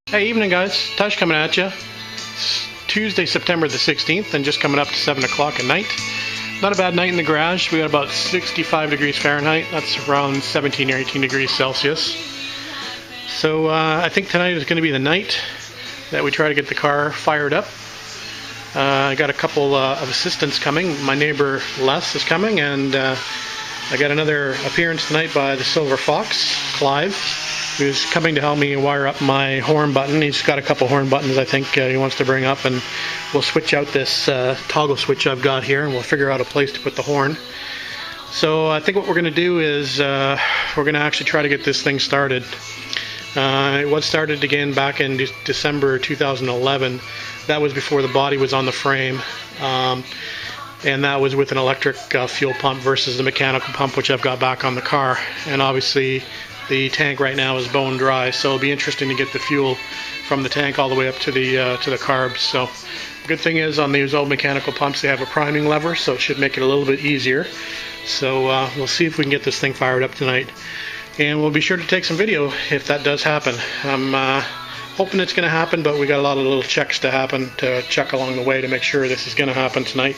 Hey, evening guys, Tush coming at you. It's Tuesday, September the 16th, and just coming up to 7 o'clock at night. Not a bad night in the garage. We got about 65 degrees Fahrenheit. That's around 17 or 18 degrees Celsius. So I think tonight is going to be the night that we try to get the car fired up. I got a couple of assistants coming. My neighbor Les is coming, and I got another appearance tonight by the Silver Fox, Clive, who's coming to help me wire up my horn button. He's got a couple horn buttons I think he wants to bring up, and we'll switch out this toggle switch I've got here, and we'll figure out a place to put the horn. So I think what we're going to do is we're going to actually try to get this thing started. It was started again back in December 2011. That was before the body was on the frame, and that was with an electric fuel pump versus the mechanical pump which I've got back on the car. And obviously the tank right now is bone dry, so it'll be interesting to get the fuel from the tank all the way up to the carbs. So the good thing is on these old mechanical pumps they have a priming lever, so it should make it a little bit easier. So we'll see if we can get this thing fired up tonight, and we'll be sure to take some video if that does happen. I'm hoping it's going to happen, but we got a lot of little checks to check along the way to make sure this is going to happen tonight.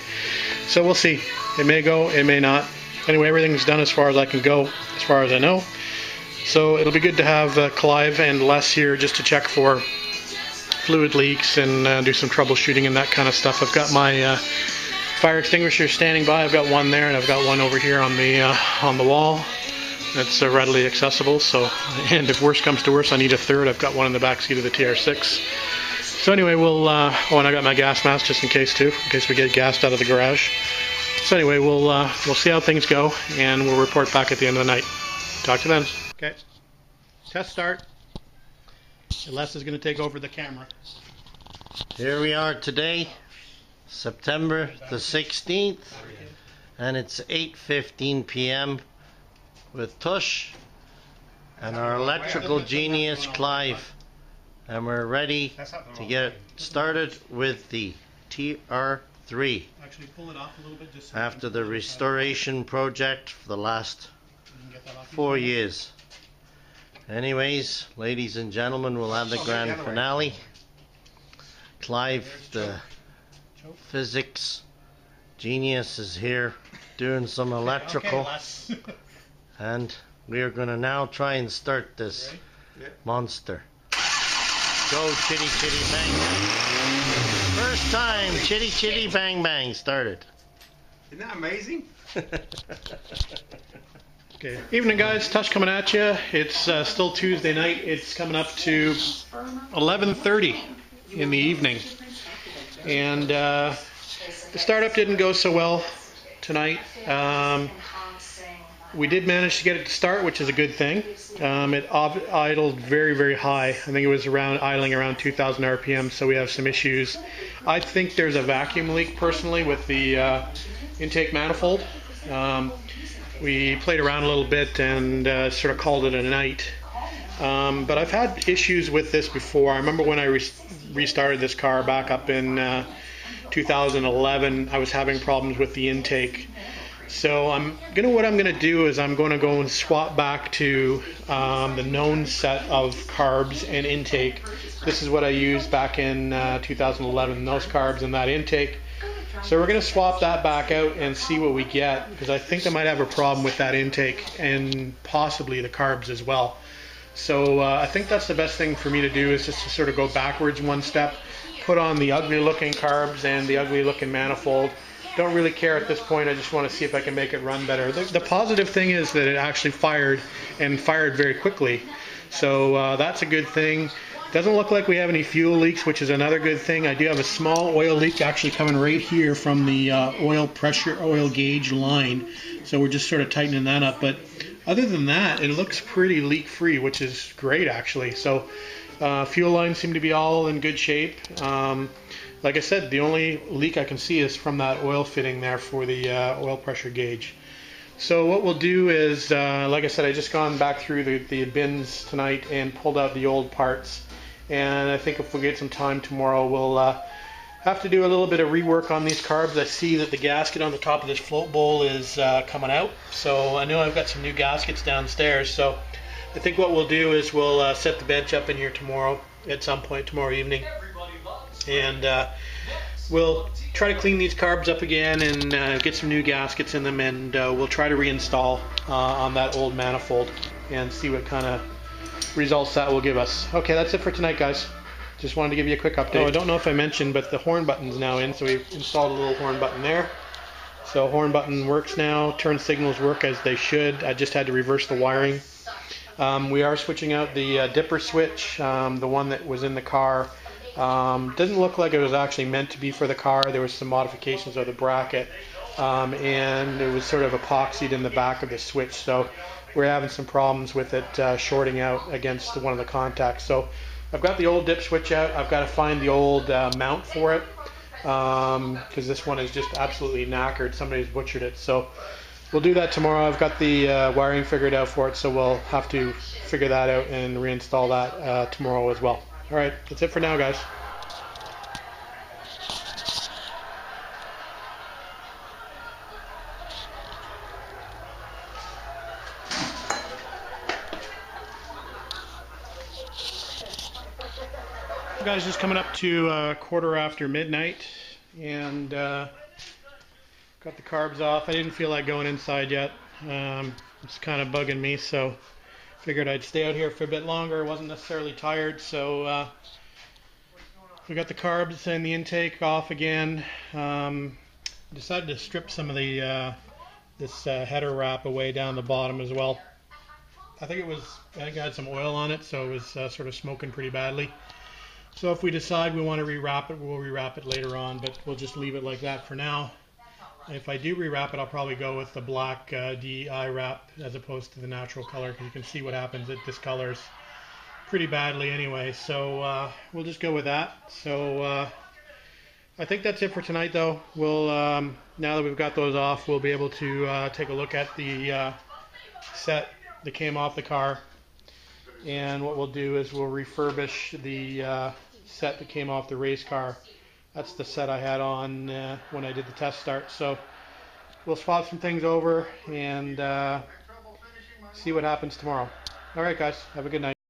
So we'll see. It may go, it may not. Anyway, everything's done as far as I can go, as far as I know. So it'll be good to have Clive and Les here just to check for fluid leaks and do some troubleshooting and that kind of stuff. I've got my fire extinguisher standing by. I've got one there, and I've got one over here on the wall. That's readily accessible. So, and if worse comes to worse, I need a third. I've got one in the back seat of the TR6. So anyway, we'll. Oh, and I got my gas mask just in case too, in case we get gassed out of the garage. So anyway, we'll see how things go, and we'll report back at the end of the night. Talk to you then. Okay. Test start. Les is going to take over the camera. Here we are today, September the 16th, and it's 8:15 p.m. with Tush and our electrical genius Clive, and we're ready to get started with the TR3 after the restoration project for the last 4 years. Anyways, ladies and gentlemen, we'll have the grand finale. Clive, the physics genius, is here doing some electrical, and we are going to now try and start this monster. Go chitty chitty bang bang. First time chitty chitty bang bang started. Isn't that amazing? Okay. Evening guys, Tush coming at you. It's still Tuesday night. It's coming up to 11:30 in the evening, and the startup didn't go so well tonight. We did manage to get it to start, which is a good thing. It idled very, very high. I think it was idling around 2,000 RPM, so we have some issues. I think there's a vacuum leak personally with the intake manifold. We played around a little bit and sort of called it a night. But I've had issues with this before. I remember when I restarted this car back up in 2011, I was having problems with the intake. So what I'm gonna do is I'm going to go and swap back to the known set of carbs and intake. This is what I used back in 2011, those carbs and that intake. So we're going to swap that back out and see what we get, because I think I might have a problem with that intake and possibly the carbs as well. So I think that's the best thing for me to do, is just to sort of go backwards one step, put on the ugly looking carbs and the ugly looking manifold. Don't really care at this point. I just want to see if I can make it run better. The positive thing is that it actually fired, and fired very quickly. So that's a good thing. Doesn't look like we have any fuel leaks, which is another good thing. I do have a small oil leak actually coming right here from the oil gauge line. So we're just sort of tightening that up. But other than that, it looks pretty leak free, which is great actually. So fuel lines seem to be all in good shape. Like I said, the only leak I can see is from that oil fitting there for the oil pressure gauge. So what we'll do is, like I said, I just gone back through the bins tonight and pulled out the old parts. And I think if we get some time tomorrow, we'll have to do a little bit of rework on these carbs. I see that the gasket on the top of this float bowl is coming out. So I know I've got some new gaskets downstairs. So I think what we'll do is we'll set the bench up in here tomorrow at some point tomorrow evening, and we'll try to clean these carbs up again and get some new gaskets in them, and we'll try to reinstall on that old manifold and see what kind of results that will give us. Okay, that's it for tonight, guys. Just wanted to give you a quick update. Oh, I don't know if I mentioned, but the horn button's now in, so we've installed a little horn button there. So horn button works now, turn signals work as they should. I just had to reverse the wiring. We are switching out the dipper switch, the one that was in the car. Doesn't look like it was actually meant to be for the car. There was some modifications of the bracket, and it was sort of epoxied in the back of the switch, so we're having some problems with it shorting out against one of the contacts. So I've got the old dip switch out. I've got to find the old mount for it, because this one is just absolutely knackered. Somebody's butchered it, so we'll do that tomorrow. I've got the wiring figured out for it, so we'll have to figure that out and reinstall that tomorrow as well. Alright, that's it for now, guys. Guys, just coming up to quarter after midnight, and got the carbs off. I didn't feel like going inside yet. It's kind of bugging me, so figured I'd stay out here for a bit longer. Wasn't necessarily tired, so we got the carbs and the intake off again. Decided to strip some of the this header wrap away down the bottom as well. I think it had some oil on it, so it was sort of smoking pretty badly. So if we decide we want to rewrap it, we'll rewrap it later on, but we'll just leave it like that for now. If I do rewrap it, I'll probably go with the black DEI wrap as opposed to the natural color, because you can see what happens. It discolors pretty badly anyway, so we'll just go with that. So I think that's it for tonight, though. We'll now that we've got those off, we'll be able to take a look at the set that came off the car. And what we'll do is we'll refurbish the set that came off the race car. That's the set I had on when I did the test start. So we'll swap some things over and see what happens tomorrow. Alright guys, have a good night.